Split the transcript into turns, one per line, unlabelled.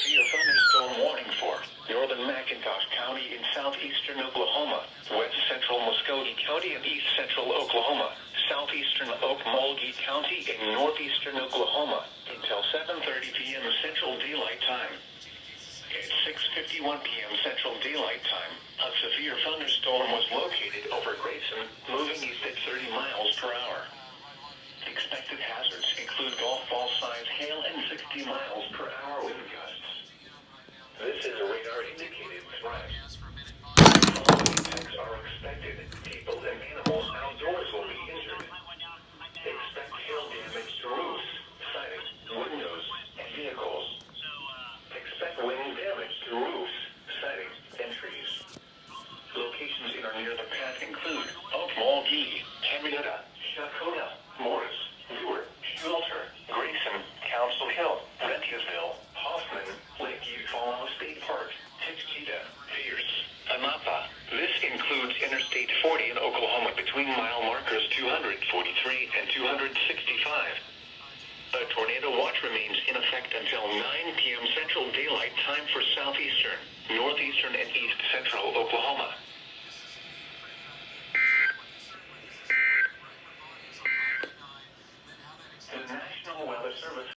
severe thunderstorm warning for northern McIntosh County in southeastern Oklahoma, west central Muskogee County and east central Oklahoma, southeastern Okmulgee County and northeastern Oklahoma until 7:30 p.m. Central Daylight Time. At 6:51 p.m. Central Daylight Time, a severe thunderstorm was located over Grayson, moving east at 30 miles per hour. Expected hazards include golf ball size hail and 60 miles per hour wind gusts. This is a radar indicated threat. Following effects are expected. People and animals outdoors will be injured. Expect hail damage to roofs, siding, windows, and vehicles. Expect wind damage to roofs, siding, and trees. Locations in or near the path include Okmulgee, Henrietta, Shakota, Morris, Newark, Schulter, Grayson, Council Hill, Rentisville, Hoffman, Lakeview Fallow State Park, Chiquita, Pierce, Amapa. This includes Interstate 40 in Oklahoma between mile markers 243 and 265. A tornado watch remains in effect until 9 p.m. Central Daylight Time for southeastern, northeastern, and east central Oklahoma.